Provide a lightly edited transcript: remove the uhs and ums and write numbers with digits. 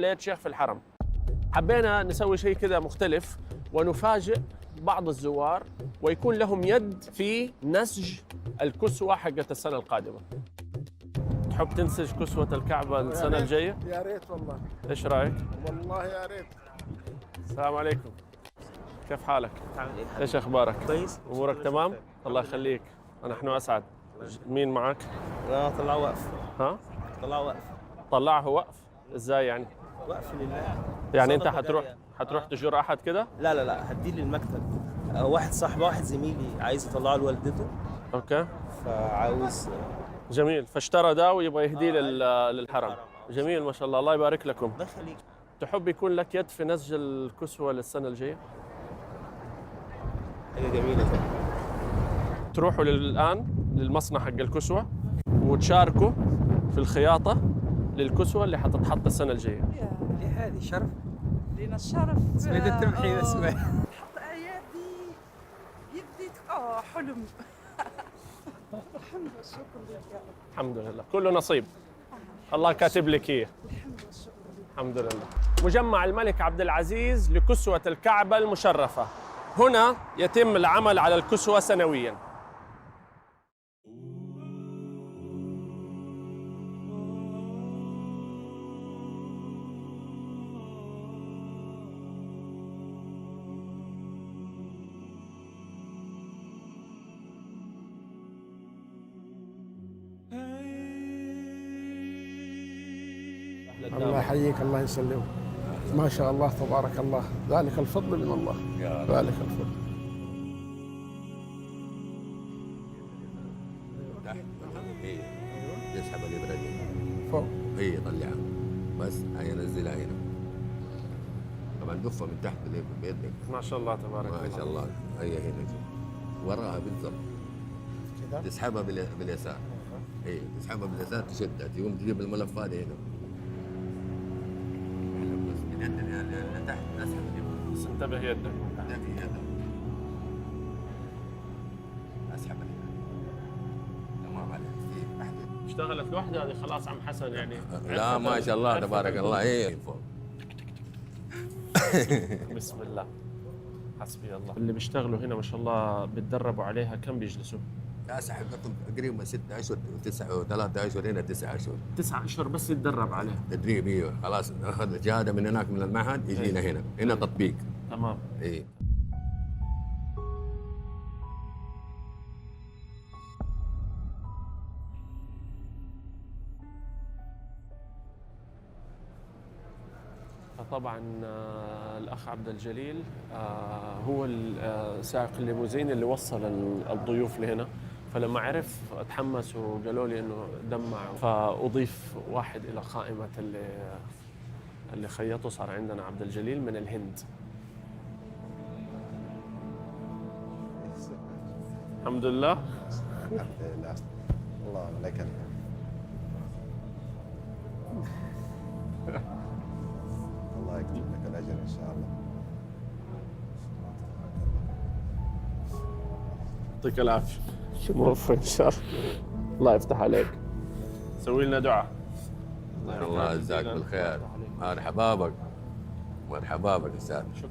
ليت شيخ في الحرم. حبينا نسوي شيء كذا مختلف ونفاجئ بعض الزوار ويكون لهم يد في نسج الكسوة حقت السنة القادمة. تحب تنسج كسوة الكعبة السنة الجاية؟ يا ريت والله. ايش رايك؟ والله يا ريت. السلام عليكم. كيف حالك؟ عامل ايه؟ ايش اخبارك؟ كويس؟ امورك تمام؟ الله يخليك. ونحن اسعد. مين معك؟ لا طلع وقف. ها؟ طلع وقف. طلعه وقف؟ ازاي يعني؟ وقف لله. يعني انت صدقة حتروح جارية. تجر احد كده؟ لا هديه للمكتب. واحد صاحبي واحد زميلي عايز يطلعه لوالدته، اوكي. فعاوز جميل، فاشترى ده ويبغى يهديه للحرم. جميل ما شاء الله، الله يبارك لكم. الله يخليك. تحب يكون لك يد في نسج الكسوة للسنة الجاية؟ حاجه جميله طبعا. تروحوا الآن للمصنع حق الكسوة وتشاركوا في الخياطة للكسوة اللي حتتحط السنة الجاية. لي هذه شرف لنا الشرف. سميد التمحيل اسمه. حط يدي حلم. الحمد والشكر لك يا رب. الحمد لله، كله نصيب. الله كاتب لك إياه. الحمد والشكر لك. الحمد لله. مجمع الملك عبد العزيز لكسوة الكعبة المشرفة. هنا يتم العمل على الكسوة سنوياً. الله يحييك، الله يسلمك. ما شاء الله تبارك الله، ذلك الفضل من الله. ذلك الفضل. تحت هي تسحب الابره دي فوق. هي طلعها بس هي نزلها هنا. طبعا دفها من تحت بيدك. ما شاء الله تبارك الله. ما شاء الله هي هنا وراها بالضبط. تسحبها باليسار. هي تسحبها باليسار تشدها تقوم تجيب الملف هذا هنا. بس من يد اللي تحت اسحب الابره. بس انتبه يدك. ده في يدها. اسحب الابره. تمام عليك. في تحت. اشتغلت لوحدها هذه خلاص عم حسن يعني. لا ما شاء الله تبارك الله. هي فوق. بسم الله. حسبي الله. اللي بيشتغلوا هنا ما شاء الله بيتدربوا عليها كم بيجلسوا؟ اسحب لكم تقريبا 6 اشهر و9 و3 اشهر هنا 9 اشهر 9 اشهر بس يتدرب عليها. تدريب. ايوه خلاص اخذ الشهاده من هناك من المعهد يجينا هنا تطبيق. تمام. اي فطبعا الاخ عبد الجليل هو سائق الليموزين اللي وصل الضيوف لهنا، فلما عرف تحمس وقالوا لي انه دمع، فاضيف واحد الى قائمه اللي خيطوا. صار عندنا عبد الجليل من الهند. الحمد لله. الحمد لله. الله لك الحمد. الله يكتب لك الاجر ان شاء الله. يعطيك العافيه. موفق ان شاء الله. الله يفتح عليك. سوي لنا دعاء. الله يجزاك بالخير. مرحبا بك. مرحبا بك استاذ. شكرا.